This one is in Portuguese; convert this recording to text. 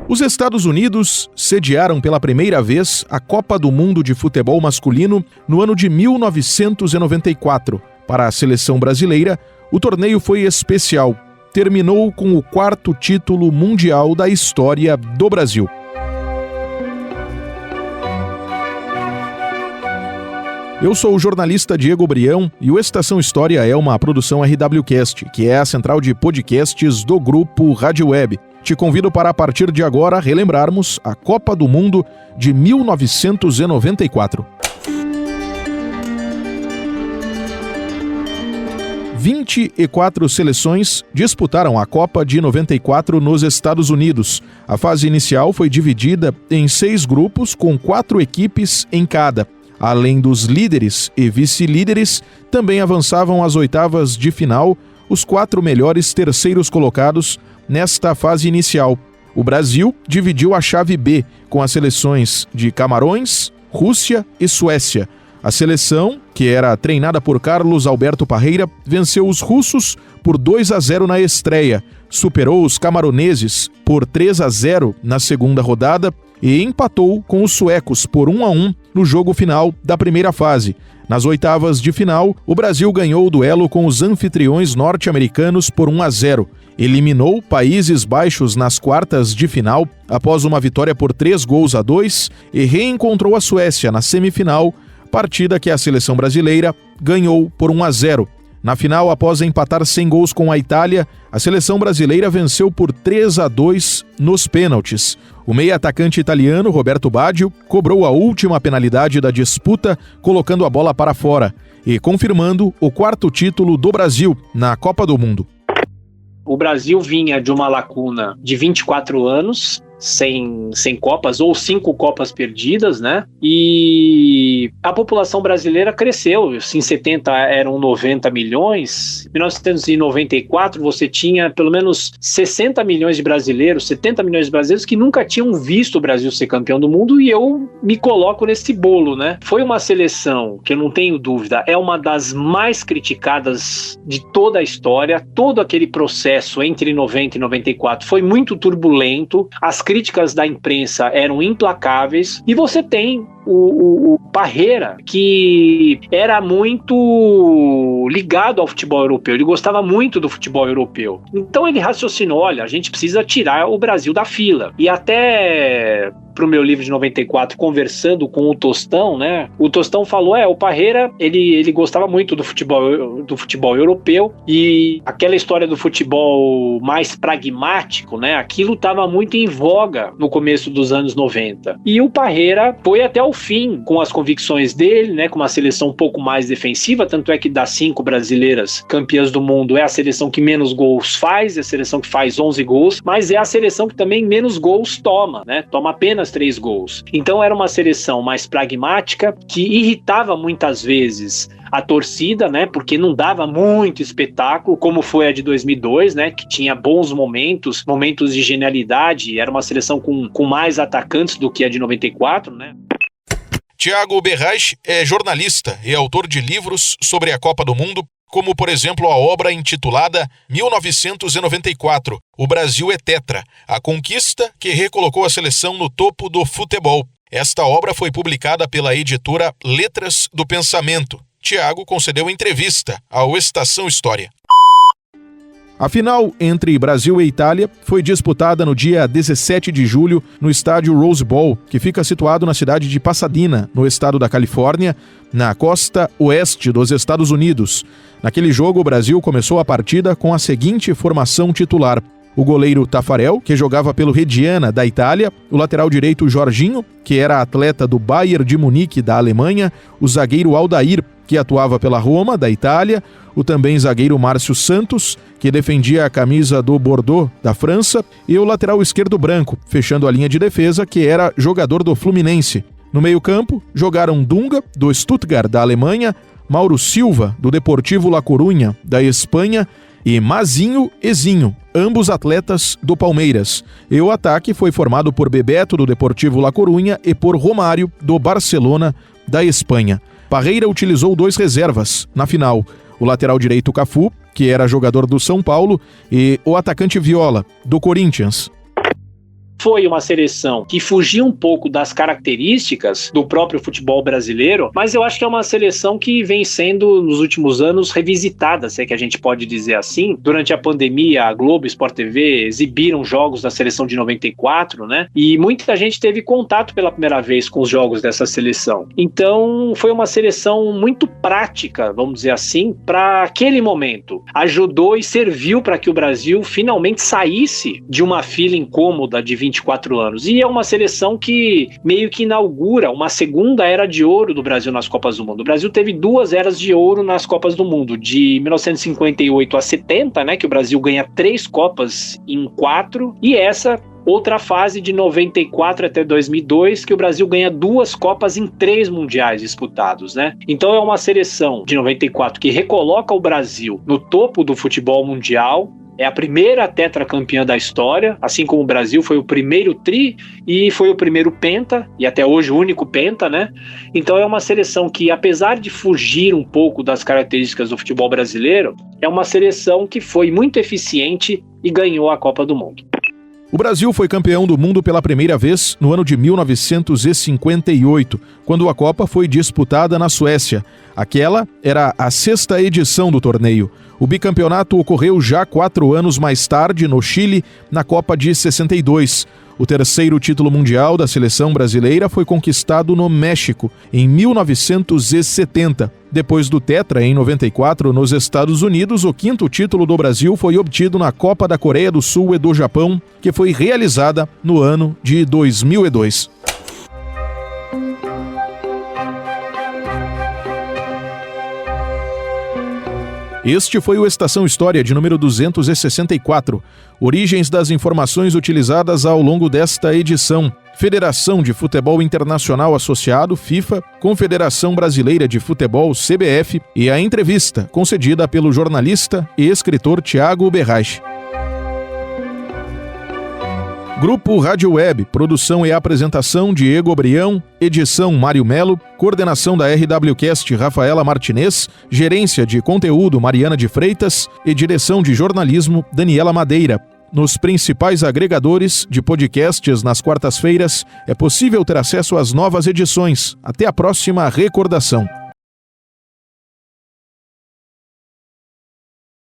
Os Estados Unidos sediaram pela primeira vez a Copa do Mundo de Futebol Masculino no ano de 1994. Para a seleção brasileira, o torneio foi especial. Terminou com o 4º título mundial da história do Brasil. Eu sou o jornalista Diego Brião e o Estação História é uma produção RWCast, que é a central de podcasts do grupo Rádio Web. Te convido para, a partir de agora, relembrarmos a Copa do Mundo de 1994. 24 seleções disputaram a Copa de 94 nos Estados Unidos. A fase inicial foi dividida em 6 grupos com 4 equipes em cada. Além dos líderes e vice-líderes, também avançavam às oitavas de final os 4 melhores terceiros colocados nesta fase inicial. O Brasil dividiu a chave B com as seleções de Camarões, Rússia e Suécia. A seleção, que era treinada por Carlos Alberto Parreira, venceu os russos por 2-0 na estreia, superou os camaroneses por 3-0 na segunda rodada e empatou com os suecos por 1-1 no jogo final da primeira fase. Nas oitavas de final, o Brasil ganhou o duelo com os anfitriões norte-americanos por 1-0. Eliminou Países Baixos nas quartas de final após uma vitória por 3-2 e reencontrou a Suécia na semifinal, partida que a seleção brasileira ganhou por 1-0. Na final, após empatar sem gols com a Itália, a seleção brasileira venceu por 3-2 nos pênaltis. O meia-atacante italiano, Roberto Baggio, cobrou a última penalidade da disputa, colocando a bola para fora e confirmando o 4º título do Brasil na Copa do Mundo. O Brasil vinha de uma lacuna de 24 anos, sem Copas, ou 5 Copas perdidas, né? E a população brasileira cresceu. Em 70 eram 90 milhões. Em 1994 você tinha pelo menos 60 milhões de brasileiros, 70 milhões de brasileiros que nunca tinham visto o Brasil ser campeão do mundo, e eu me coloco nesse bolo, né? Foi uma seleção que, eu não tenho dúvida, é uma das mais criticadas de toda a história. Todo aquele processo entre 90 e 94 foi muito turbulento. As críticas da imprensa eram implacáveis, e você tem o Parreira, que era muito ligado ao futebol europeu, ele gostava muito do futebol europeu. Então ele raciocinou, olha, a gente precisa tirar o Brasil da fila. E até pro meu livro de 94, conversando com o Tostão, né? O Tostão falou, o Parreira, ele gostava muito do futebol europeu, e aquela história do futebol mais pragmático, né? Aquilo estava muito em voga no começo dos anos 90. E o Parreira foi até o fim com as convicções dele, né? Com uma seleção um pouco mais defensiva, tanto é que das 5 brasileiras campeãs do mundo é a seleção que menos gols faz, é a seleção que faz 11 gols, mas é a seleção que também menos gols toma, né? Toma apenas 3 gols. Então era uma seleção mais pragmática, que irritava muitas vezes a torcida, né, porque não dava muito espetáculo, como foi a de 2002, né, que tinha bons momentos de genialidade. Era uma seleção com mais atacantes do que a de 94, né. Thiago Berraich é jornalista e autor de livros sobre a Copa do Mundo, como, por exemplo, a obra intitulada 1994, O Brasil é Tetra, a conquista que recolocou a seleção no topo do futebol. Esta obra foi publicada pela editora Letras do Pensamento. Thiago concedeu entrevista ao Estação História. A final entre Brasil e Itália foi disputada no dia 17 de julho no estádio Rose Bowl, que fica situado na cidade de Pasadena, no estado da Califórnia, na costa oeste dos Estados Unidos. Naquele jogo, o Brasil começou a partida com a seguinte formação titular: o goleiro Tafarel, que jogava pelo Reggiana, da Itália, o lateral direito Jorginho, que era atleta do Bayern de Munique, da Alemanha, o zagueiro Aldair, que atuava pela Roma, da Itália, o também zagueiro Márcio Santos, que defendia a camisa do Bordeaux, da França, e o lateral esquerdo Branco, fechando a linha de defesa, que era jogador do Fluminense. No meio-campo, jogaram Dunga, do Stuttgart, da Alemanha, Mauro Silva, do Deportivo La Coruña, da Espanha, e Mazinho e Zinho, ambos atletas do Palmeiras. E o ataque foi formado por Bebeto, do Deportivo La Coruña, e por Romário, do Barcelona, da Espanha. Parreira utilizou 2 reservas na final: o lateral direito Cafu, que era jogador do São Paulo, e o atacante Viola, do Corinthians. Foi uma seleção que fugia um pouco das características do próprio futebol brasileiro, mas eu acho que é uma seleção que vem sendo, nos últimos anos, revisitada, se é que a gente pode dizer assim. Durante a pandemia, a Globo, Sport TV exibiram jogos da seleção de 94, né? E muita gente teve contato pela primeira vez com os jogos dessa seleção. Então, foi uma seleção muito prática, vamos dizer assim, para aquele momento. Ajudou e serviu para que o Brasil finalmente saísse de uma fila incômoda de 24 anos. E é uma seleção que meio que inaugura uma segunda era de ouro do Brasil nas Copas do Mundo. O Brasil teve 2 eras de ouro nas Copas do Mundo, de 1958 a 70, né, que o Brasil ganha 3 Copas em 4, e essa outra fase de 94 até 2002, que o Brasil ganha 2 Copas em 3 mundiais disputados, né? Então é uma seleção de 94 que recoloca o Brasil no topo do futebol mundial. É a primeira tetracampeã da história, assim como o Brasil foi o primeiro tri e foi o primeiro penta, e até hoje o único penta, né? Então é uma seleção que, apesar de fugir um pouco das características do futebol brasileiro, é uma seleção que foi muito eficiente e ganhou a Copa do Mundo. O Brasil foi campeão do mundo pela primeira vez no ano de 1958, quando a Copa foi disputada na Suécia. Aquela era a 6ª edição do torneio. O bicampeonato ocorreu já 4 anos mais tarde, no Chile, na Copa de 62. O terceiro título mundial da seleção brasileira foi conquistado no México, em 1970. Depois do Tetra, em 94, nos Estados Unidos, o 5º título do Brasil foi obtido na Copa da Coreia do Sul e do Japão, que foi realizada no ano de 2002. Este foi o Estação História de número 264. Origens das informações utilizadas ao longo desta edição: Federação de Futebol Internacional Associado, FIFA, Confederação Brasileira de Futebol, CBF, e a entrevista concedida pelo jornalista e escritor Thiago Berrache. Grupo Rádio Web, produção e apresentação Diego Obrião, edição Mário Melo, coordenação da RWCast Rafaela Martinez, gerência de conteúdo Mariana de Freitas e direção de jornalismo Daniela Madeira. Nos principais agregadores de podcasts nas quartas-feiras é possível ter acesso às novas edições. Até a próxima recordação.